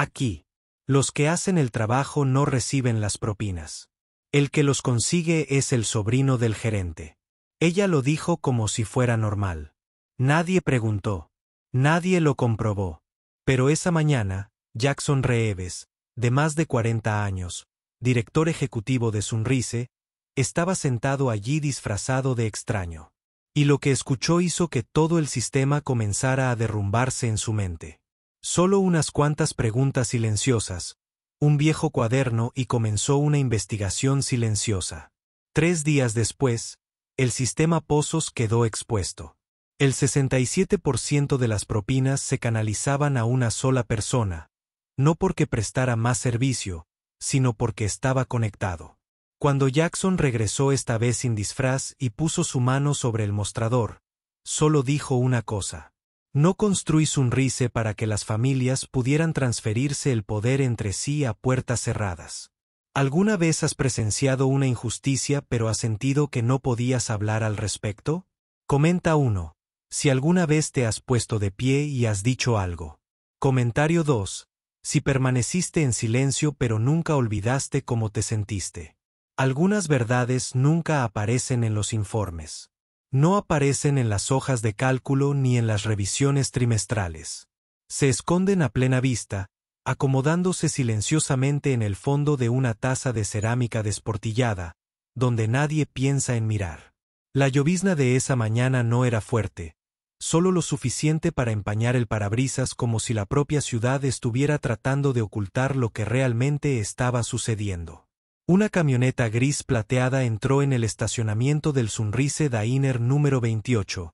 Aquí. Los que hacen el trabajo no reciben las propinas. El que los consigue es el sobrino del gerente. Ella lo dijo como si fuera normal. Nadie preguntó. Nadie lo comprobó. Pero esa mañana, Jackson Reeves, de más de 40 años, director ejecutivo de Sunrise, estaba sentado allí disfrazado de extraño. Y lo que escuchó hizo que todo el sistema comenzara a derrumbarse en su mente. Solo unas cuantas preguntas silenciosas, un viejo cuaderno y comenzó una investigación silenciosa. 3 días después, el sistema Pozos quedó expuesto. El 67% de las propinas se canalizaban a una sola persona, no porque prestara más servicio, sino porque estaba conectado. Cuando Jackson regresó esta vez sin disfraz y puso su mano sobre el mostrador, solo dijo una cosa. No construí Sunrise para que las familias pudieran transferirse el poder entre sí a puertas cerradas. ¿Alguna vez has presenciado una injusticia pero has sentido que no podías hablar al respecto? Comenta 1. Si alguna vez te has puesto de pie y has dicho algo. Comentario 2. Si permaneciste en silencio pero nunca olvidaste cómo te sentiste. Algunas verdades nunca aparecen en los informes. No aparecen en las hojas de cálculo ni en las revisiones trimestrales. Se esconden a plena vista, acomodándose silenciosamente en el fondo de una taza de cerámica desportillada, donde nadie piensa en mirar. La llovizna de esa mañana no era fuerte, solo lo suficiente para empañar el parabrisas como si la propia ciudad estuviera tratando de ocultar lo que realmente estaba sucediendo. Una camioneta gris plateada entró en el estacionamiento del Sunrise Diner número 28,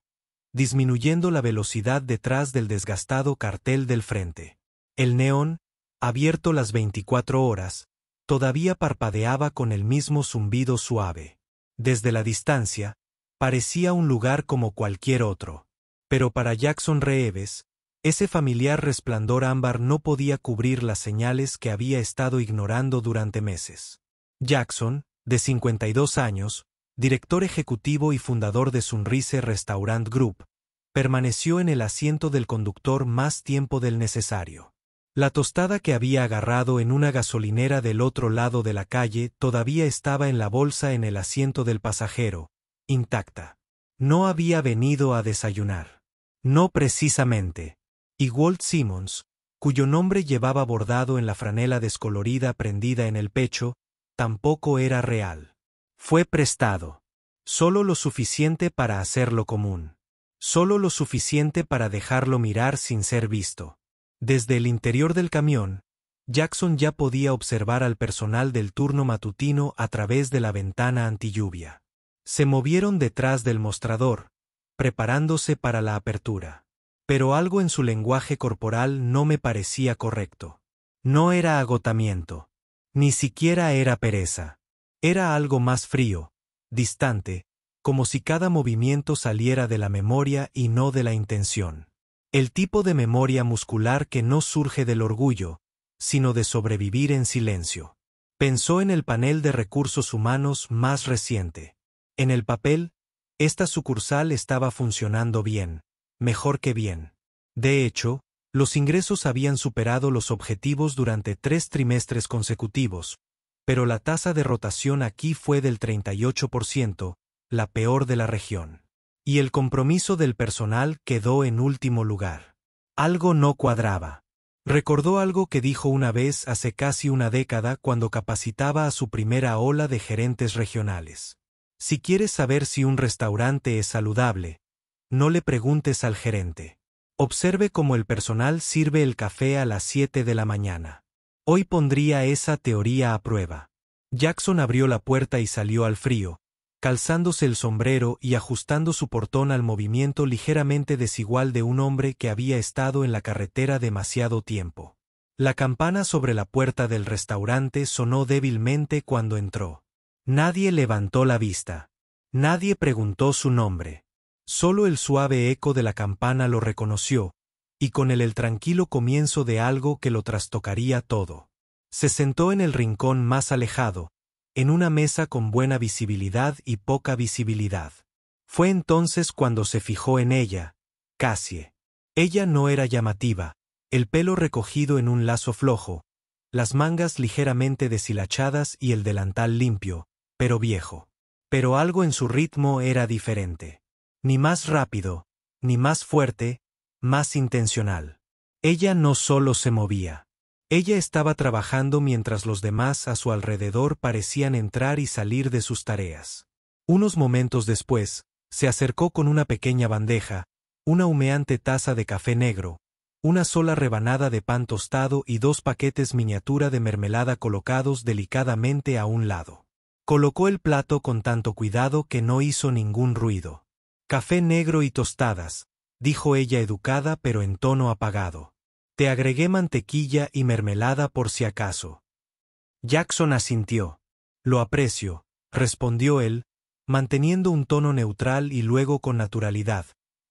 disminuyendo la velocidad detrás del desgastado cartel del frente. El neón, abierto las 24 horas, todavía parpadeaba con el mismo zumbido suave. Desde la distancia, parecía un lugar como cualquier otro. Pero para Jackson Reeves, ese familiar resplandor ámbar no podía cubrir las señales que había estado ignorando durante meses. Jackson, de 52 años, director ejecutivo y fundador de Sunrise Restaurant Group, permaneció en el asiento del conductor más tiempo del necesario. La tostada que había agarrado en una gasolinera del otro lado de la calle todavía estaba en la bolsa en el asiento del pasajero, intacta. No había venido a desayunar. No precisamente. Y Walt Simmons, cuyo nombre llevaba bordado en la franela descolorida prendida en el pecho, tampoco era real. Fue prestado. Solo lo suficiente para hacerlo común. Solo lo suficiente para dejarlo mirar sin ser visto. Desde el interior del camión, Jackson ya podía observar al personal del turno matutino a través de la ventana antilluvia. Se movieron detrás del mostrador, preparándose para la apertura. Pero algo en su lenguaje corporal no me parecía correcto. No era agotamiento. Ni siquiera era pereza. Era algo más frío, distante, como si cada movimiento saliera de la memoria y no de la intención. El tipo de memoria muscular que no surge del orgullo, sino de sobrevivir en silencio. Pensó en el panel de recursos humanos más reciente. En el papel, esta sucursal estaba funcionando bien, mejor que bien. De hecho, los ingresos habían superado los objetivos durante 3 trimestres consecutivos, pero la tasa de rotación aquí fue del 38%, la peor de la región. Y el compromiso del personal quedó en último lugar. Algo no cuadraba. Recordó algo que dijo una vez hace casi una década cuando capacitaba a su primera ola de gerentes regionales. Si quieres saber si un restaurante es saludable, no le preguntes al gerente. Observe cómo el personal sirve el café a las 7 de la mañana. Hoy pondría esa teoría a prueba. Jackson abrió la puerta y salió al frío, calzándose el sombrero y ajustando su portón al movimiento ligeramente desigual de un hombre que había estado en la carretera demasiado tiempo. La campana sobre la puerta del restaurante sonó débilmente cuando entró. Nadie levantó la vista. Nadie preguntó su nombre. Solo el suave eco de la campana lo reconoció, y con él el tranquilo comienzo de algo que lo trastocaría todo. Se sentó en el rincón más alejado, en una mesa con buena visibilidad y poca visibilidad. Fue entonces cuando se fijó en ella, Cassie. Ella no era llamativa, el pelo recogido en un lazo flojo, las mangas ligeramente deshilachadas y el delantal limpio, pero viejo. Pero algo en su ritmo era diferente. Ni más rápido, ni más fuerte, más intencional. Ella no solo se movía. Ella estaba trabajando mientras los demás a su alrededor parecían entrar y salir de sus tareas. Unos momentos después, se acercó con una pequeña bandeja, una humeante taza de café negro, una sola rebanada de pan tostado y 2 paquetes miniatura de mermelada colocados delicadamente a un lado. Colocó el plato con tanto cuidado que no hizo ningún ruido. «Café negro y tostadas», dijo ella educada pero en tono apagado. «Te agregué mantequilla y mermelada por si acaso». Jackson asintió. «Lo aprecio», respondió él, manteniendo un tono neutral y luego con naturalidad,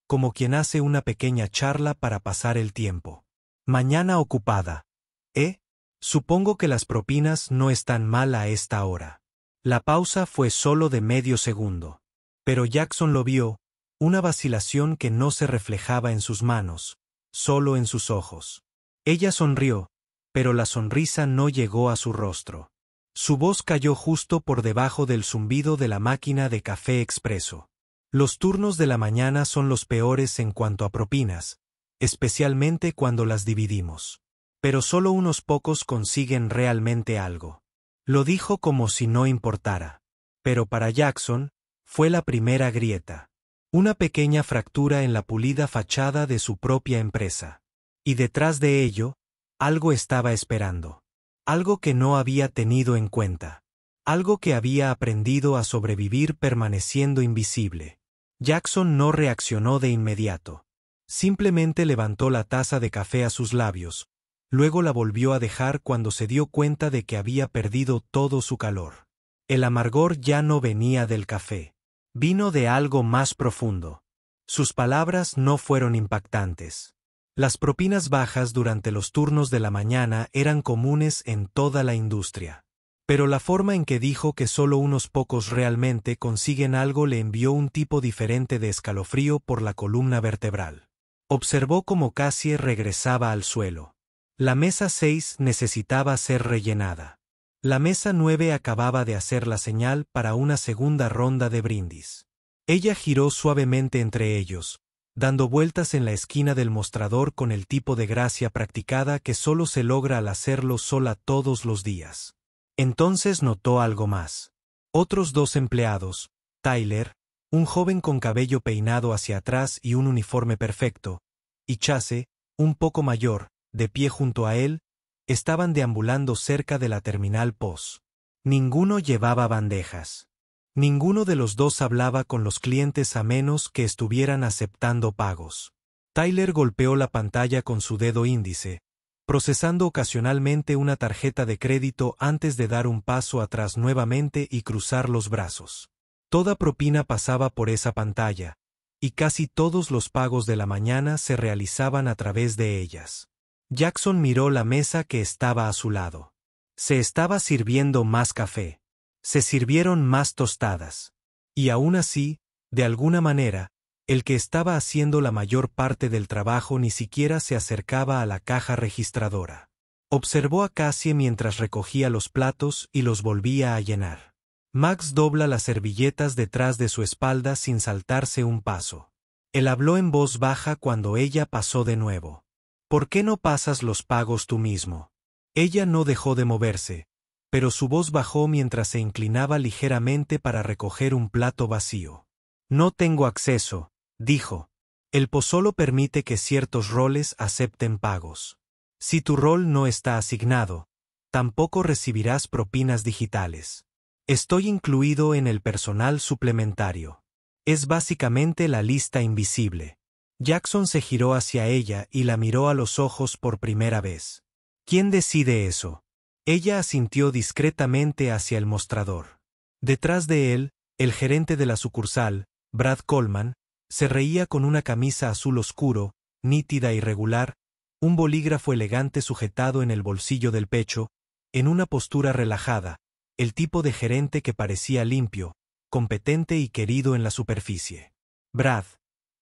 como quien hace una pequeña charla para pasar el tiempo. «Mañana ocupada. ¿Eh? Supongo que las propinas no están mal a esta hora». La pausa fue solo de medio segundo. Pero Jackson lo vio, una vacilación que no se reflejaba en sus manos, solo en sus ojos. Ella sonrió, pero la sonrisa no llegó a su rostro. Su voz cayó justo por debajo del zumbido de la máquina de café expreso. Los turnos de la mañana son los peores en cuanto a propinas, especialmente cuando las dividimos. Pero solo unos pocos consiguen realmente algo. Lo dijo como si no importara. Pero para Jackson, fue la primera grieta. Una pequeña fractura en la pulida fachada de su propia empresa. Y detrás de ello, algo estaba esperando. Algo que no había tenido en cuenta. Algo que había aprendido a sobrevivir permaneciendo invisible. Jackson no reaccionó de inmediato. Simplemente levantó la taza de café a sus labios. Luego la volvió a dejar cuando se dio cuenta de que había perdido todo su calor. El amargor ya no venía del café. Vino de algo más profundo. Sus palabras no fueron impactantes. Las propinas bajas durante los turnos de la mañana eran comunes en toda la industria. Pero la forma en que dijo que solo unos pocos realmente consiguen algo le envió un tipo diferente de escalofrío por la columna vertebral. Observó cómo Cassie regresaba al suelo. La mesa 6 necesitaba ser rellenada. La mesa 9 acababa de hacer la señal para una segunda ronda de brindis. Ella giró suavemente entre ellos, dando vueltas en la esquina del mostrador con el tipo de gracia practicada que solo se logra al hacerlo sola todos los días. Entonces notó algo más. Otros 2 empleados, Tyler, un joven con cabello peinado hacia atrás y un uniforme perfecto, y Chase, un poco mayor, de pie junto a él, estaban deambulando cerca de la terminal POS. Ninguno llevaba bandejas. Ninguno de los 2 hablaba con los clientes a menos que estuvieran aceptando pagos. Tyler golpeó la pantalla con su dedo índice, procesando ocasionalmente una tarjeta de crédito antes de dar un paso atrás nuevamente y cruzar los brazos. Toda propina pasaba por esa pantalla, y casi todos los pagos de la mañana se realizaban a través de ellas. Jackson miró la mesa que estaba a su lado. Se estaba sirviendo más café. Se sirvieron más tostadas. Y aún así, de alguna manera, el que estaba haciendo la mayor parte del trabajo ni siquiera se acercaba a la caja registradora. Observó a Cassie mientras recogía los platos y los volvía a llenar. Max dobla las servilletas detrás de su espalda sin saltarse un paso. Él habló en voz baja cuando ella pasó de nuevo. ¿Por qué no pasas los pagos tú mismo? Ella no dejó de moverse, pero su voz bajó mientras se inclinaba ligeramente para recoger un plato vacío. No tengo acceso, dijo. El POS solo permite que ciertos roles acepten pagos. Si tu rol no está asignado, tampoco recibirás propinas digitales. Estoy incluido en el personal suplementario. Es básicamente la lista invisible. Jackson se giró hacia ella y la miró a los ojos por primera vez. ¿Quién decide eso? Ella asintió discretamente hacia el mostrador. Detrás de él, el gerente de la sucursal, Brad Coleman, se reía con una camisa azul oscuro, nítida y regular, un bolígrafo elegante sujetado en el bolsillo del pecho, en una postura relajada, el tipo de gerente que parecía limpio, competente y querido en la superficie. Brad,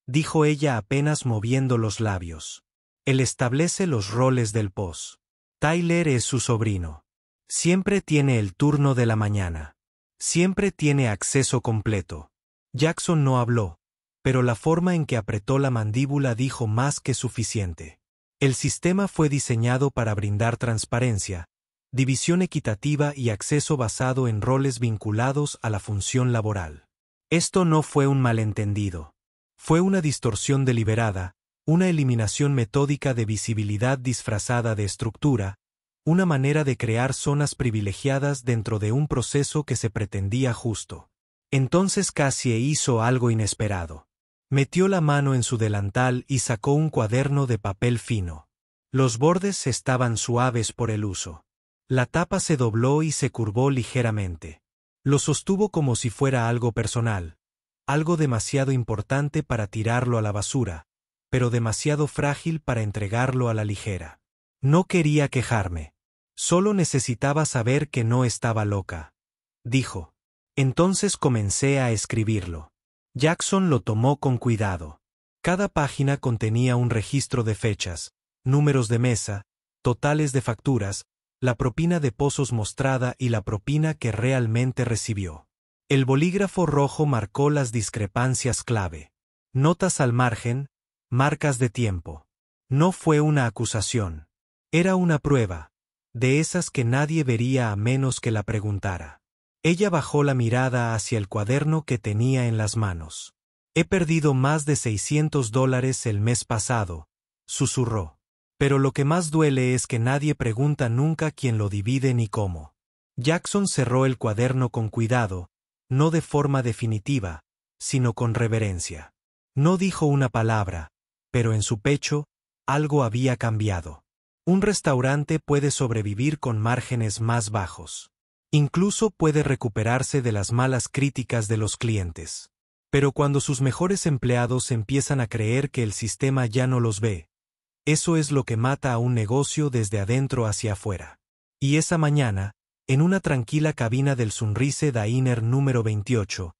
dijo ella apenas moviendo los labios. Él establece los roles del POS. Tyler es su sobrino. Siempre tiene el turno de la mañana. Siempre tiene acceso completo. Jackson no habló, pero la forma en que apretó la mandíbula dijo más que suficiente. El sistema fue diseñado para brindar transparencia, división equitativa y acceso basado en roles vinculados a la función laboral. Esto no fue un malentendido. Fue una distorsión deliberada, una eliminación metódica de visibilidad disfrazada de estructura, una manera de crear zonas privilegiadas dentro de un proceso que se pretendía justo. Entonces Cassie hizo algo inesperado. Metió la mano en su delantal y sacó un cuaderno de papel fino. Los bordes estaban suaves por el uso. La tapa se dobló y se curvó ligeramente. Lo sostuvo como si fuera algo personal, algo demasiado importante para tirarlo a la basura, pero demasiado frágil para entregarlo a la ligera. No quería quejarme. Solo necesitaba saber que no estaba loca, dijo. Entonces comencé a escribirlo. Jackson lo tomó con cuidado. Cada página contenía un registro de fechas, números de mesa, totales de facturas, la propina de pozos mostrada y la propina que realmente recibió. El bolígrafo rojo marcó las discrepancias clave. Notas al margen, marcas de tiempo. No fue una acusación. Era una prueba, de esas que nadie vería a menos que la preguntara. Ella bajó la mirada hacia el cuaderno que tenía en las manos. He perdido más de $600 el mes pasado, susurró. Pero lo que más duele es que nadie pregunta nunca quién lo divide ni cómo. Jackson cerró el cuaderno con cuidado, no de forma definitiva, sino con reverencia. No dijo una palabra, pero en su pecho, algo había cambiado. Un restaurante puede sobrevivir con márgenes más bajos. Incluso puede recuperarse de las malas críticas de los clientes. Pero cuando sus mejores empleados empiezan a creer que el sistema ya no los ve, eso es lo que mata a un negocio desde adentro hacia afuera. Y esa mañana, en una tranquila cabina del Sunrise Diner número 28,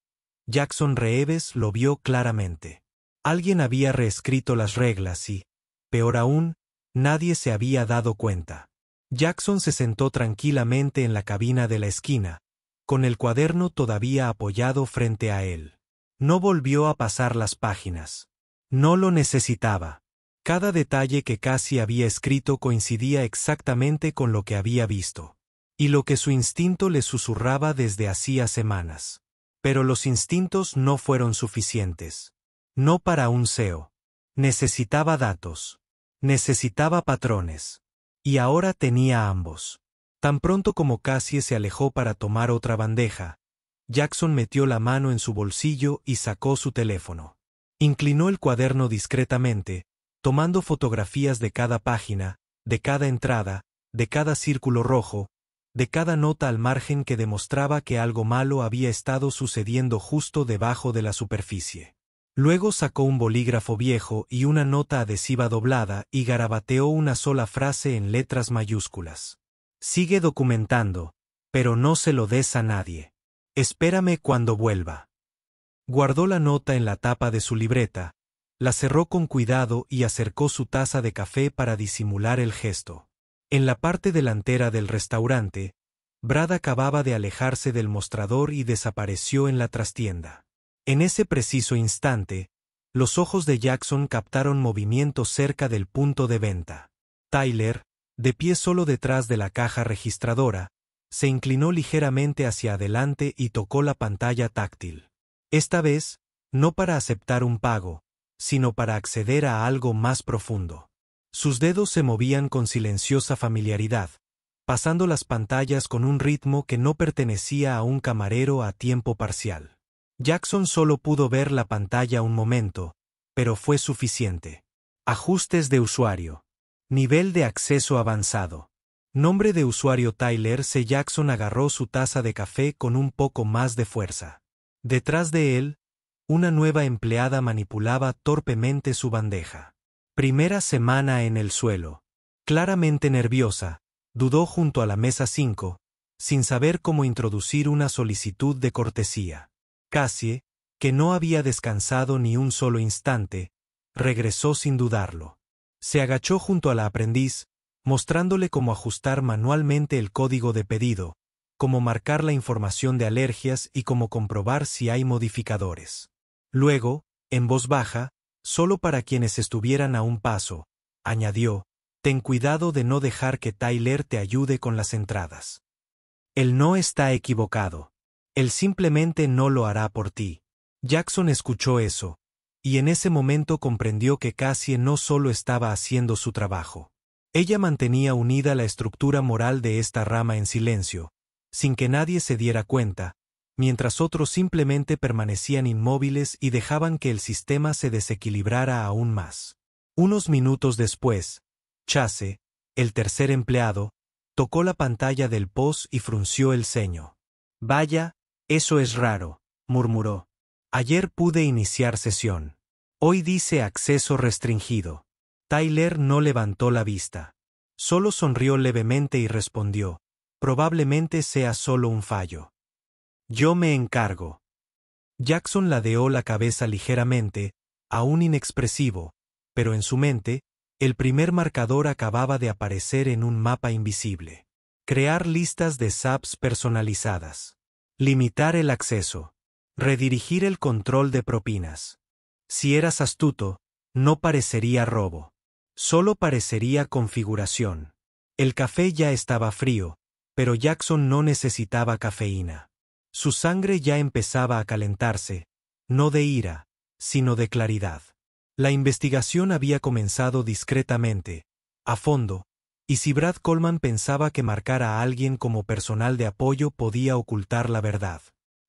Jackson Reeves lo vio claramente. Alguien había reescrito las reglas y, peor aún, nadie se había dado cuenta. Jackson se sentó tranquilamente en la cabina de la esquina, con el cuaderno todavía apoyado frente a él. No volvió a pasar las páginas. No lo necesitaba. Cada detalle que Cassie había escrito coincidía exactamente con lo que había visto. Y lo que su instinto le susurraba desde hacía semanas. Pero los instintos no fueron suficientes. No para un SEO. Necesitaba datos. Necesitaba patrones. Y ahora tenía ambos. Tan pronto como Cassie se alejó para tomar otra bandeja, Jackson metió la mano en su bolsillo y sacó su teléfono. Inclinó el cuaderno discretamente, tomando fotografías de cada página, de cada entrada, de cada círculo rojo, de cada nota al margen que demostraba que algo malo había estado sucediendo justo debajo de la superficie. Luego sacó un bolígrafo viejo y una nota adhesiva doblada y garabateó una sola frase en letras mayúsculas. Sigue documentando, pero no se lo des a nadie. Espérame cuando vuelva. Guardó la nota en la tapa de su libreta, la cerró con cuidado y acercó su taza de café para disimular el gesto. En la parte delantera del restaurante, Brad acababa de alejarse del mostrador y desapareció en la trastienda. En ese preciso instante, los ojos de Jackson captaron movimiento cerca del punto de venta. Tyler, de pie solo detrás de la caja registradora, se inclinó ligeramente hacia adelante y tocó la pantalla táctil. Esta vez, no para aceptar un pago, sino para acceder a algo más profundo. Sus dedos se movían con silenciosa familiaridad, pasando las pantallas con un ritmo que no pertenecía a un camarero a tiempo parcial. Jackson solo pudo ver la pantalla un momento, pero fue suficiente. Ajustes de usuario. Nivel de acceso avanzado. Nombre de usuario Tyler C. Jackson agarró su taza de café con un poco más de fuerza. Detrás de él, una nueva empleada manipulaba torpemente su bandeja. Primera semana en el suelo. Claramente nerviosa, dudó junto a la mesa 5, sin saber cómo introducir una solicitud de cortesía. Cassie, que no había descansado ni un solo instante, regresó sin dudarlo. Se agachó junto a la aprendiz, mostrándole cómo ajustar manualmente el código de pedido, cómo marcar la información de alergias y cómo comprobar si hay modificadores. Luego, en voz baja, solo para quienes estuvieran a un paso, añadió: «Ten cuidado de no dejar que Tyler te ayude con las entradas. Él no está equivocado. Él simplemente no lo hará por ti». Jackson escuchó eso, y en ese momento comprendió que Cassie no solo estaba haciendo su trabajo. Ella mantenía unida la estructura moral de esta rama en silencio, sin que nadie se diera cuenta, mientras otros simplemente permanecían inmóviles y dejaban que el sistema se desequilibrara aún más. Unos minutos después, Chase, el tercer empleado, tocó la pantalla del POS y frunció el ceño. «Vaya, eso es raro», murmuró. «Ayer pude iniciar sesión. Hoy dice acceso restringido». Tyler no levantó la vista. Solo sonrió levemente y respondió: «Probablemente sea solo un fallo. Yo me encargo». Jackson ladeó la cabeza ligeramente, aún inexpresivo, pero en su mente, el primer marcador acababa de aparecer en un mapa invisible. Crear listas de SAPs personalizadas. Limitar el acceso. Redirigir el control de propinas. Si eras astuto, no parecería robo. Solo parecería configuración. El café ya estaba frío, pero Jackson no necesitaba cafeína. Su sangre ya empezaba a calentarse, no de ira, sino de claridad. La investigación había comenzado discretamente, a fondo, y si Brad Coleman pensaba que marcar a alguien como personal de apoyo podía ocultar la verdad,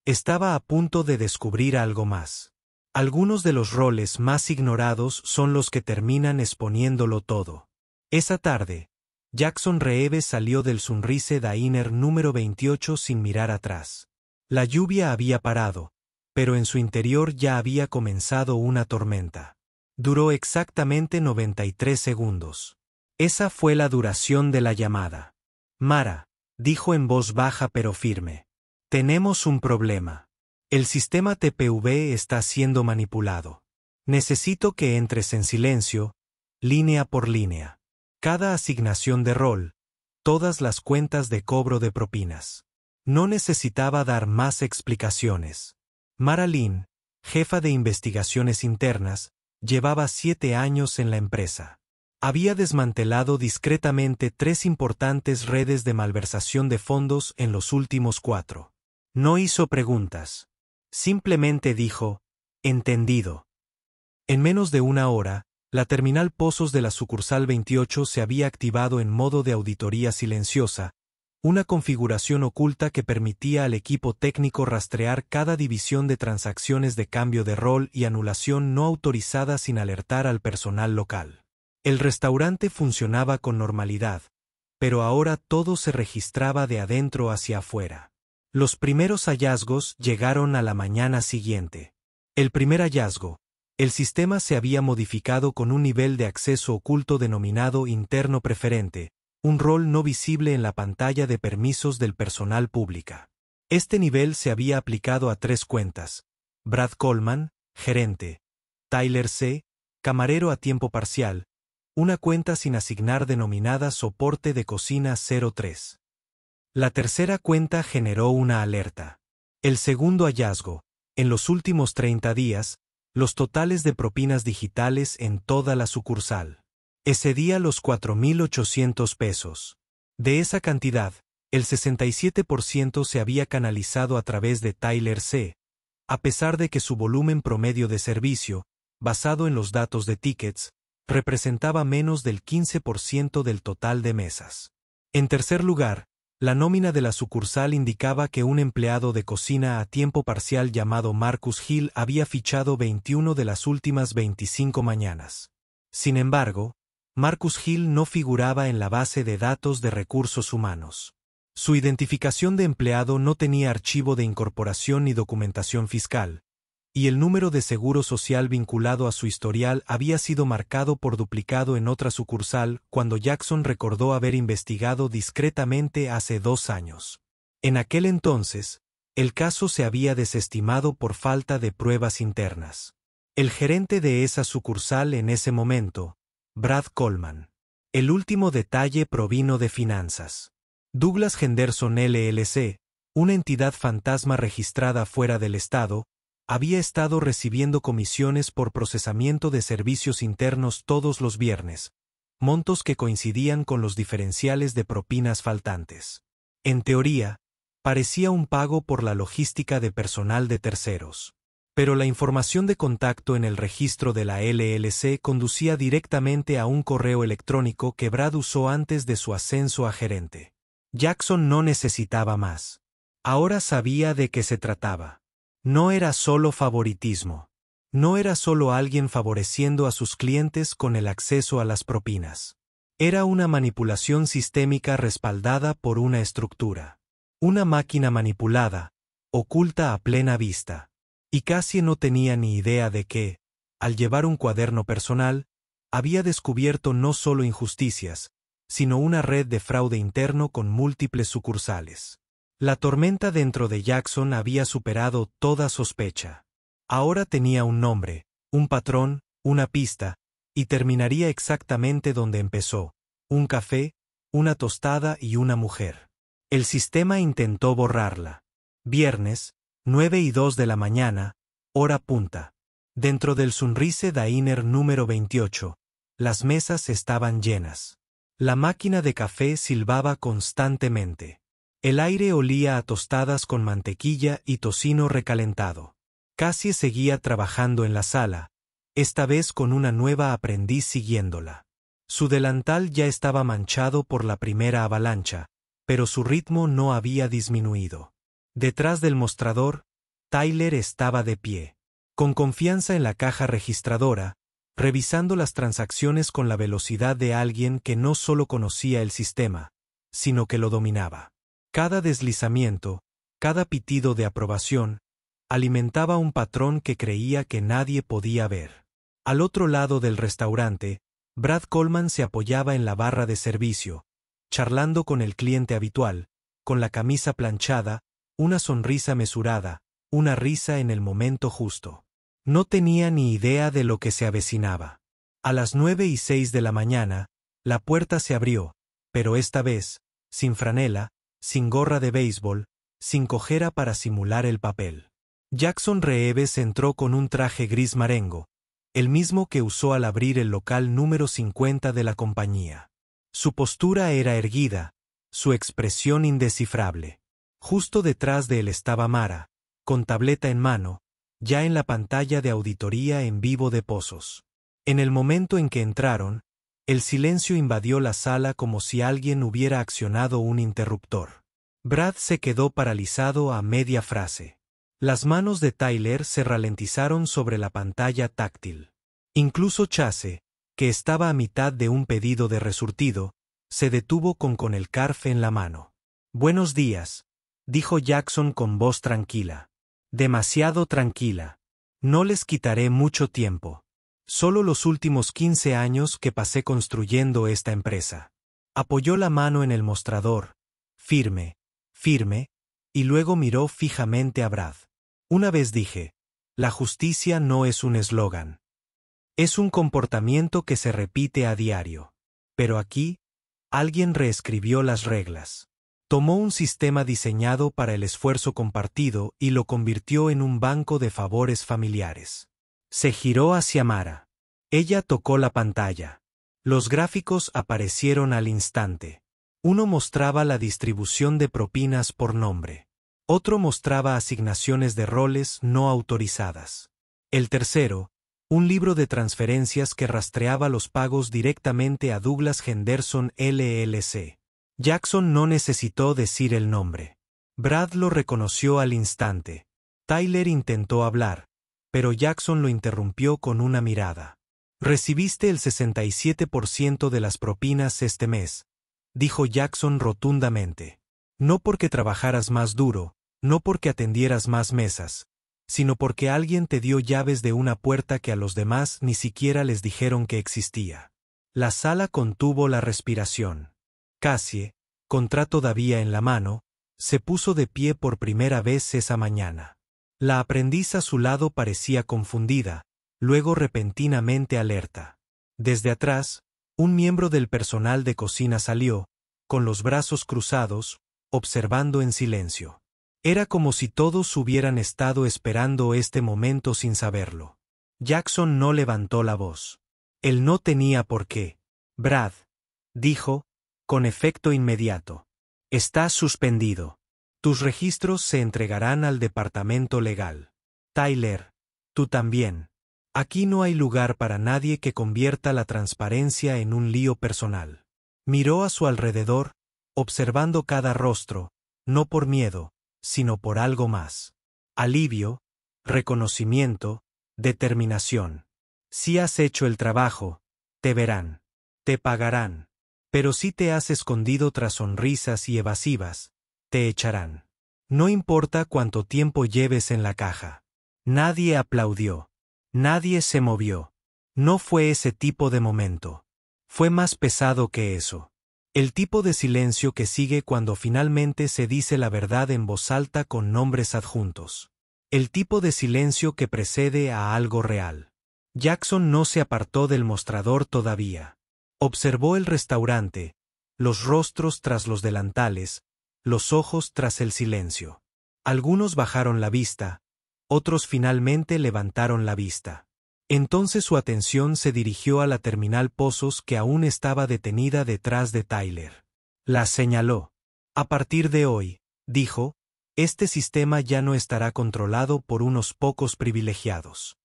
estaba a punto de descubrir algo más. Algunos de los roles más ignorados son los que terminan exponiéndolo todo. Esa tarde, Jackson Reeves salió del Sunrise Diner número 28 sin mirar atrás. La lluvia había parado, pero en su interior ya había comenzado una tormenta. Duró exactamente 93 segundos. Esa fue la duración de la llamada. «Mara», dijo en voz baja pero firme, «tenemos un problema. El sistema TPV está siendo manipulado. Necesito que entres en silencio, línea por línea. Cada asignación de rol, todas las cuentas de cobro de propinas». No necesitaba dar más explicaciones. Mara Lynn, jefa de investigaciones internas, llevaba 7 años en la empresa. Había desmantelado discretamente 3 importantes redes de malversación de fondos en los últimos 4. No hizo preguntas. Simplemente dijo: «Entendido». En menos de una hora, la terminal Pozos de la sucursal 28 se había activado en modo de auditoría silenciosa, una configuración oculta que permitía al equipo técnico rastrear cada división de transacciones de cambio de rol y anulación no autorizada sin alertar al personal local. El restaurante funcionaba con normalidad, pero ahora todo se registraba de adentro hacia afuera. Los primeros hallazgos llegaron a la mañana siguiente. El primer hallazgo: el sistema se había modificado con un nivel de acceso oculto denominado interno preferente, un rol no visible en la pantalla de permisos del personal pública. Este nivel se había aplicado a 3 cuentas: Brad Coleman, gerente; Tyler C., camarero a tiempo parcial; una cuenta sin asignar denominada soporte de cocina 03. La tercera cuenta generó una alerta. El segundo hallazgo: en los últimos 30 días, los totales de propinas digitales en toda la sucursal excedía los 4.800 pesos. De esa cantidad, el 67% se había canalizado a través de Tyler C., a pesar de que su volumen promedio de servicio, basado en los datos de tickets, representaba menos del 15% del total de mesas. En tercer lugar, la nómina de la sucursal indicaba que un empleado de cocina a tiempo parcial llamado Marcus Hill había fichado 21 de las últimas 25 mañanas. Sin embargo, Marcus Hill no figuraba en la base de datos de recursos humanos. Su identificación de empleado no tenía archivo de incorporación ni documentación fiscal, y el número de seguro social vinculado a su historial había sido marcado por duplicado en otra sucursal cuando Jackson recordó haber investigado discretamente hace 2 años. En aquel entonces, el caso se había desestimado por falta de pruebas internas. El gerente de esa sucursal en ese momento, Brad Coleman. El último detalle provino de finanzas. Douglas Henderson LLC, una entidad fantasma registrada fuera del estado, había estado recibiendo comisiones por procesamiento de servicios internos todos los viernes, montos que coincidían con los diferenciales de propinas faltantes. En teoría, parecía un pago por la logística de personal de terceros. Pero la información de contacto en el registro de la LLC conducía directamente a un correo electrónico que Brad usó antes de su ascenso a gerente. Jackson no necesitaba más. Ahora sabía de qué se trataba. No era solo favoritismo. No era solo alguien favoreciendo a sus clientes con el acceso a las propinas. Era una manipulación sistémica respaldada por una estructura. Una máquina manipulada, oculta a plena vista. Y Cassie no tenía ni idea de que, al llevar un cuaderno personal, había descubierto no solo injusticias, sino una red de fraude interno con múltiples sucursales. La tormenta dentro de Jackson había superado toda sospecha. Ahora tenía un nombre, un patrón, una pista, y terminaría exactamente donde empezó: un café, una tostada y una mujer. El sistema intentó borrarla. Viernes, 9:02 de la mañana, hora punta. Dentro del Sunrise Diner número 28, las mesas estaban llenas. La máquina de café silbaba constantemente. El aire olía a tostadas con mantequilla y tocino recalentado. Cassie seguía trabajando en la sala, esta vez con una nueva aprendiz siguiéndola. Su delantal ya estaba manchado por la primera avalancha, pero su ritmo no había disminuido. Detrás del mostrador, Tyler estaba de pie, con confianza en la caja registradora, revisando las transacciones con la velocidad de alguien que no solo conocía el sistema, sino que lo dominaba. Cada deslizamiento, cada pitido de aprobación, alimentaba un patrón que creía que nadie podía ver. Al otro lado del restaurante, Brad Coleman se apoyaba en la barra de servicio, charlando con el cliente habitual, con la camisa planchada, una sonrisa mesurada, una risa en el momento justo. No tenía ni idea de lo que se avecinaba. A las 9:06 de la mañana, la puerta se abrió, pero esta vez, sin franela, sin gorra de béisbol, sin cojera para simular el papel. Jackson Reeves entró con un traje gris marengo, el mismo que usó al abrir el local número 50 de la compañía. Su postura era erguida, su expresión indescifrable. Justo detrás de él estaba Mara, con tableta en mano, ya en la pantalla de auditoría en vivo de pozos. En el momento en que entraron, el silencio invadió la sala como si alguien hubiera accionado un interruptor. Brad se quedó paralizado a media frase. Las manos de Tyler se ralentizaron sobre la pantalla táctil. Incluso Chase, que estaba a mitad de un pedido de resurtido, se detuvo con el carf en la mano. «Buenos días», dijo Jackson con voz tranquila. «Demasiado tranquila. No les quitaré mucho tiempo. Solo los últimos 15 años que pasé construyendo esta empresa». Apoyó la mano en el mostrador, firme, y luego miró fijamente a Brad. «Una vez dije, la justicia no es un eslogan. Es un comportamiento que se repite a diario. Pero aquí, alguien reescribió las reglas. Tomó un sistema diseñado para el esfuerzo compartido y lo convirtió en un banco de favores familiares». Se giró hacia Mara. Ella tocó la pantalla. Los gráficos aparecieron al instante. Uno mostraba la distribución de propinas por nombre. Otro mostraba asignaciones de roles no autorizadas. El tercero, un libro de transferencias que rastreaba los pagos directamente a Douglas Henderson LLC. Jackson no necesitó decir el nombre. Brad lo reconoció al instante. Tyler intentó hablar, pero Jackson lo interrumpió con una mirada. «Recibiste el 67% de las propinas este mes», dijo Jackson rotundamente. «No porque trabajaras más duro, no porque atendieras más mesas, sino porque alguien te dio llaves de una puerta que a los demás ni siquiera les dijeron que existía». La sala contuvo la respiración. Cassie, contrato todavía en la mano, se puso de pie por primera vez esa mañana. La aprendiz a su lado parecía confundida, luego repentinamente alerta. Desde atrás, Un miembro del personal de cocina salió, con los brazos cruzados, observando en silencio. Era como si todos hubieran estado esperando este momento sin saberlo. Jackson no levantó la voz. Él no tenía por qué. Brad, dijo, con efecto inmediato. Estás suspendido. Tus registros se entregarán al departamento legal. Tyler, tú también. Aquí no hay lugar para nadie que convierta la transparencia en un lío personal. Miró a su alrededor, observando cada rostro, no por miedo, sino por algo más. Alivio, reconocimiento, determinación. Si has hecho el trabajo, te verán. Te pagarán. Pero si te has escondido tras sonrisas y evasivas, te echarán. No importa cuánto tiempo lleves en la caja. Nadie aplaudió. Nadie se movió. No fue ese tipo de momento. Fue más pesado que eso. El tipo de silencio que sigue cuando finalmente se dice la verdad en voz alta con nombres adjuntos. El tipo de silencio que precede a algo real. Jackson no se apartó del mostrador todavía. Observó el restaurante, los rostros tras los delantales, los ojos tras el silencio. Algunos bajaron la vista, otros finalmente levantaron la vista. Entonces su atención se dirigió a la terminal Pozos que aún estaba detenida detrás de Tyler. La señaló. A partir de hoy, dijo, este sistema ya no estará controlado por unos pocos privilegiados.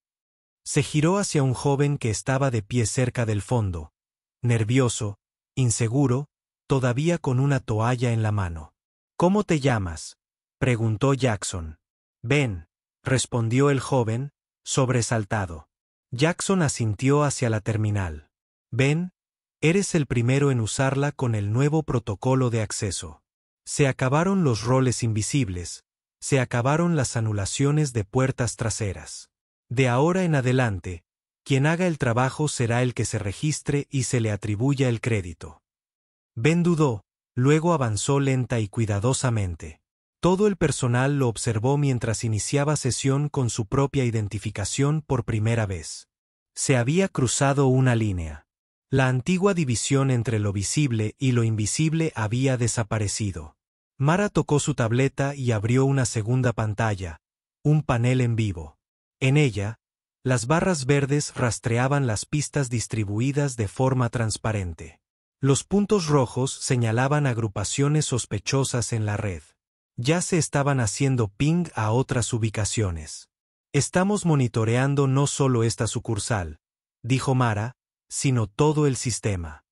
Se giró hacia un joven que estaba de pie cerca del fondo, nervioso, inseguro, todavía con una toalla en la mano. ¿Cómo te llamas?, preguntó Jackson. Ben, respondió el joven, sobresaltado. Jackson asintió hacia la terminal. Ben, eres el primero en usarla con el nuevo protocolo de acceso. Se acabaron los roles invisibles, se acabaron las anulaciones de puertas traseras. De ahora en adelante, quien haga el trabajo será el que se registre y se le atribuya el crédito. Ben dudó, luego avanzó lenta y cuidadosamente. Todo el personal lo observó mientras iniciaba sesión con su propia identificación por primera vez. Se había cruzado una línea. La antigua división entre lo visible y lo invisible había desaparecido. Mara tocó su tableta y abrió una segunda pantalla, un panel en vivo. En ella, las barras verdes rastreaban las pistas distribuidas de forma transparente. Los puntos rojos señalaban agrupaciones sospechosas en la red. Ya se estaban haciendo ping a otras ubicaciones. Estamos monitoreando no solo esta sucursal, dijo Mara, sino todo el sistema.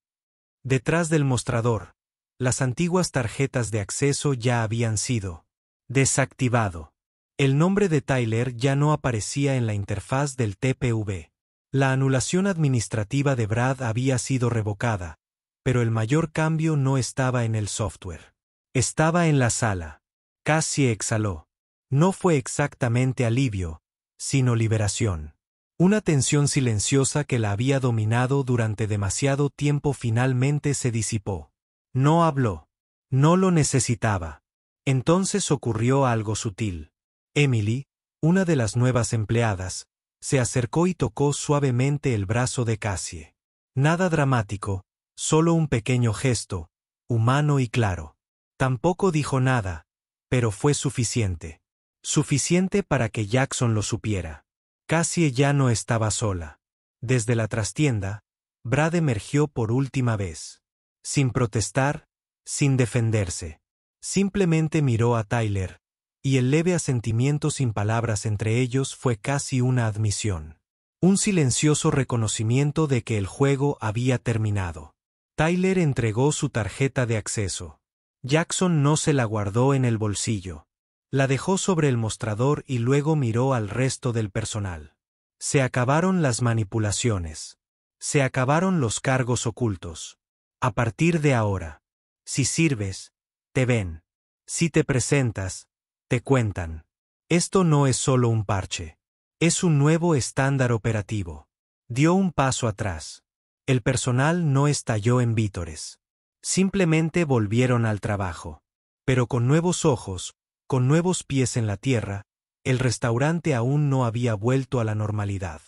Detrás del mostrador, las antiguas tarjetas de acceso ya habían sido desactivado. El nombre de Tyler ya no aparecía en la interfaz del TPV. La anulación administrativa de Brad había sido revocada, pero el mayor cambio no estaba en el software. Estaba en la sala. Cassie exhaló. No fue exactamente alivio, sino liberación. Una tensión silenciosa que la había dominado durante demasiado tiempo finalmente se disipó. No habló. No lo necesitaba. Entonces ocurrió algo sutil. Emily, una de las nuevas empleadas, se acercó y tocó suavemente el brazo de Cassie. Nada dramático, solo un pequeño gesto, humano y claro. Tampoco dijo nada, pero fue suficiente. Suficiente para que Jackson lo supiera. Cassie ya no estaba sola. Desde la trastienda, Brad emergió por última vez. Sin protestar, sin defenderse. Simplemente miró a Tyler, y el leve asentimiento sin palabras entre ellos fue casi una admisión. Un silencioso reconocimiento de que el juego había terminado. Tyler entregó su tarjeta de acceso. Jackson no se la guardó en el bolsillo. La dejó sobre el mostrador y luego miró al resto del personal. Se acabaron las manipulaciones. Se acabaron los cargos ocultos. A partir de ahora, si sirves, te ven. Si te presentas, te cuentan. Esto no es solo un parche. Es un nuevo estándar operativo. Dio un paso atrás. El personal no estalló en vítores. Simplemente volvieron al trabajo. Pero con nuevos ojos, con nuevos pies en la tierra, el restaurante aún no había vuelto a la normalidad.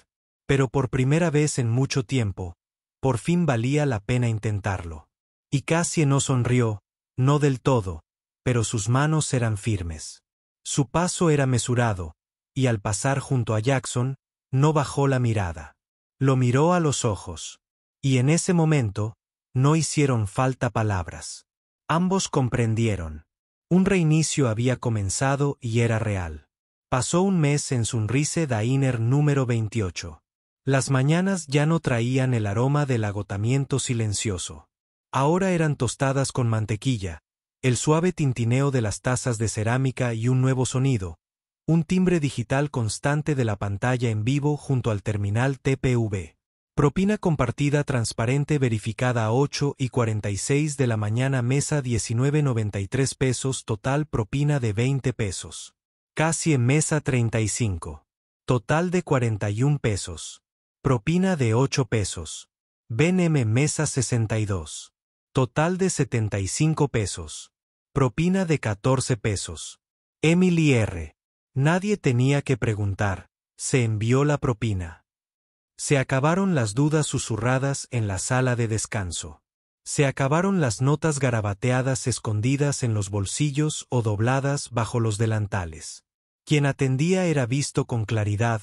Pero por primera vez en mucho tiempo, Por fin valía la pena intentarlo. Y Cassie no sonrió, no del todo, pero sus manos eran firmes. Su paso era mesurado, y al pasar junto a Jackson, no bajó la mirada. Lo miró a los ojos. Y en ese momento, no hicieron falta palabras. Ambos comprendieron. Un reinicio había comenzado y era real. Pasó un mes en Sunrise Diner número 28. Las mañanas ya no traían el aroma del agotamiento silencioso. Ahora eran tostadas con mantequilla, el suave tintineo de las tazas de cerámica y un nuevo sonido, un timbre digital constante de la pantalla en vivo junto al terminal TPV. Propina compartida transparente verificada a 8:46 de la mañana, mesa 19.93 pesos, total propina de 20 pesos. Cassie en mesa 35. Total de 41 pesos. Propina de 8 pesos. BNM mesa 62. Total de 75 pesos. Propina de 14 pesos. Emily R. Nadie tenía que preguntar, se envió la propina. Se acabaron las dudas susurradas en la sala de descanso. Se acabaron las notas garabateadas escondidas en los bolsillos o dobladas bajo los delantales. Quien atendía era visto con claridad,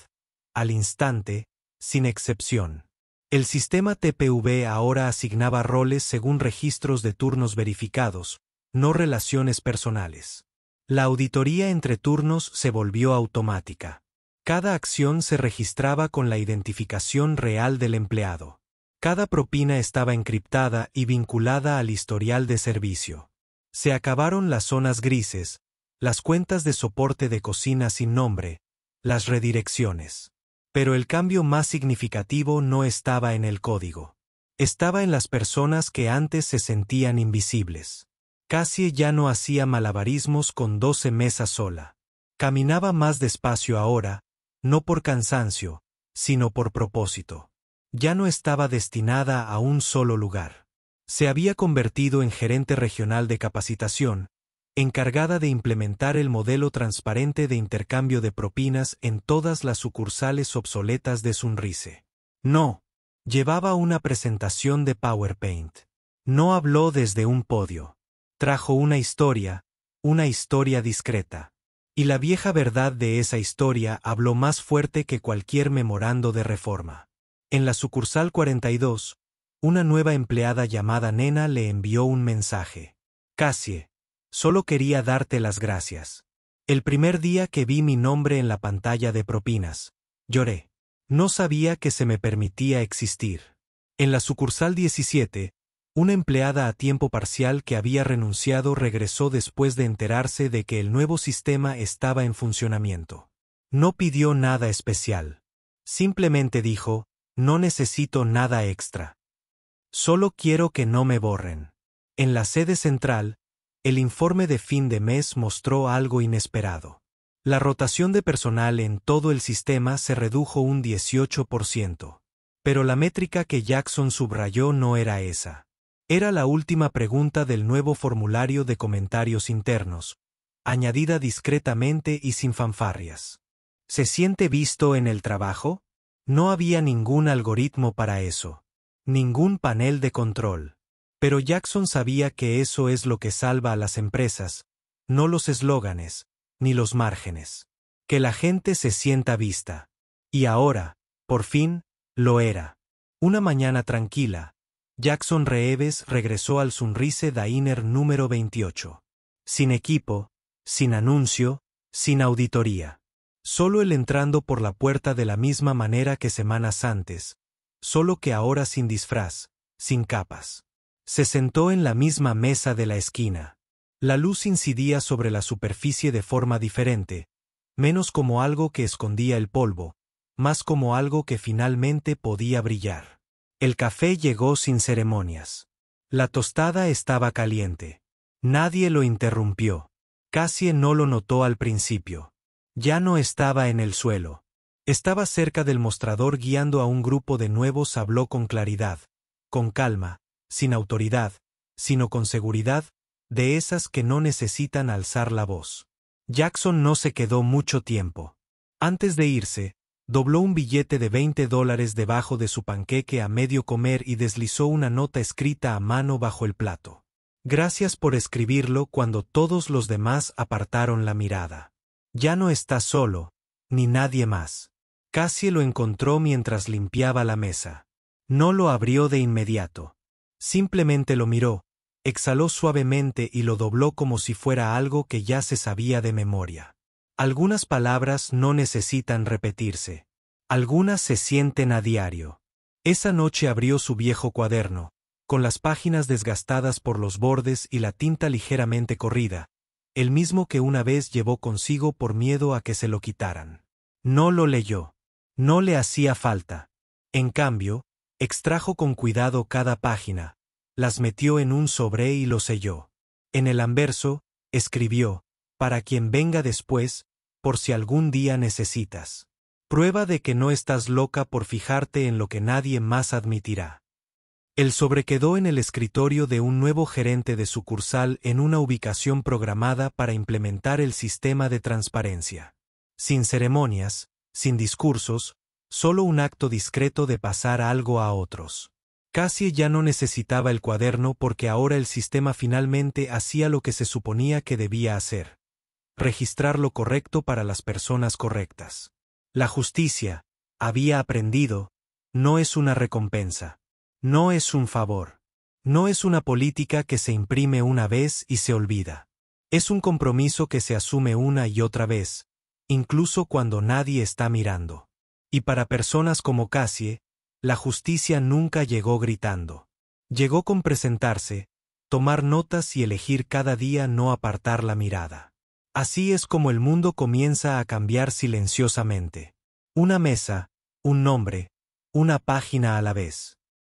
al instante, sin excepción. El sistema TPV ahora asignaba roles según registros de turnos verificados, no relaciones personales. La auditoría entre turnos se volvió automática. Cada acción se registraba con la identificación real del empleado. Cada propina estaba encriptada y vinculada al historial de servicio. Se acabaron las zonas grises, las cuentas de soporte de cocina sin nombre, las redirecciones. Pero el cambio más significativo no estaba en el código. Estaba en las personas que antes se sentían invisibles. Cassie ya no hacía malabarismos con 12 mesas sola. Caminaba más despacio ahora, no por cansancio, sino por propósito. Ya no estaba destinada a un solo lugar. Se había convertido en gerente regional de capacitación, encargada de implementar el modelo transparente de intercambio de propinas en todas las sucursales obsoletas de Sunrise. No. Llevaba una presentación de PowerPoint. No habló desde un podio. Trajo una historia discreta. Y la vieja verdad de esa historia habló más fuerte que cualquier memorando de reforma. En la sucursal 42, una nueva empleada llamada Nena le envió un mensaje. Cassie, solo quería darte las gracias. El primer día que vi mi nombre en la pantalla de propinas, lloré. No sabía que se me permitía existir. En la sucursal 17, una empleada a tiempo parcial que había renunciado regresó después de enterarse de que el nuevo sistema estaba en funcionamiento. No pidió nada especial. Simplemente dijo, no necesito nada extra. Solo quiero que no me borren. En la sede central, el informe de fin de mes mostró algo inesperado. La rotación de personal en todo el sistema se redujo un 18%. Pero la métrica que Jackson subrayó no era esa. Era la última pregunta del nuevo formulario de comentarios internos, añadida discretamente y sin fanfarrias. ¿Se siente visto en el trabajo? No había ningún algoritmo para eso. Ningún panel de control. Pero Jackson sabía que eso es lo que salva a las empresas, no los eslóganes, ni los márgenes. Que la gente se sienta vista. Y ahora, por fin, lo era. Una mañana tranquila, Jackson Reeves regresó al Sunrise Diner número 28. Sin equipo, sin anuncio, sin auditoría. Solo él entrando por la puerta de la misma manera que semanas antes, solo que ahora sin disfraz, sin capas. Se sentó en la misma mesa de la esquina. La luz incidía sobre la superficie de forma diferente, menos como algo que escondía el polvo, más como algo que finalmente podía brillar. El café llegó sin ceremonias. La tostada estaba caliente. Nadie lo interrumpió. Cassie no lo notó al principio. Ya no estaba en el suelo. Estaba cerca del mostrador guiando a un grupo de nuevos. Habló con claridad, con calma, sin autoridad, sino con seguridad, de esas que no necesitan alzar la voz. Jackson no se quedó mucho tiempo. Antes de irse, Dobló un billete de $20 debajo de su panqueque a medio comer y deslizó una nota escrita a mano bajo el plato. Gracias por escribirlo cuando todos los demás apartaron la mirada. Ya no estás solo, ni nadie más. Cassie lo encontró mientras limpiaba la mesa. No lo abrió de inmediato. Simplemente lo miró, exhaló suavemente y lo dobló como si fuera algo que ya se sabía de memoria. Algunas palabras no necesitan repetirse. Algunas se sienten a diario. Esa noche abrió su viejo cuaderno, con las páginas desgastadas por los bordes y la tinta ligeramente corrida, el mismo que una vez llevó consigo por miedo a que se lo quitaran. No lo leyó. No le hacía falta. En cambio, extrajo con cuidado cada página, las metió en un sobre y lo selló. En el anverso, escribió, para quien venga después, por si algún día necesitas. Prueba de que no estás loca por fijarte en lo que nadie más admitirá. El sobre quedó en el escritorio de un nuevo gerente de sucursal en una ubicación programada para implementar el sistema de transparencia. Sin ceremonias, sin discursos, solo un acto discreto de pasar algo a otros. Cassie ya no necesitaba el cuaderno porque ahora el sistema finalmente hacía lo que se suponía que debía hacer: registrar lo correcto para las personas correctas. La justicia, había aprendido, no es una recompensa. No es un favor. No es una política que se imprime una vez y se olvida. Es un compromiso que se asume una y otra vez, incluso cuando nadie está mirando. Y para personas como Cassie, la justicia nunca llegó gritando. Llegó con presentarse, tomar notas y elegir cada día no apartar la mirada. Así es como el mundo comienza a cambiar silenciosamente. Una mesa, un nombre, una página a la vez.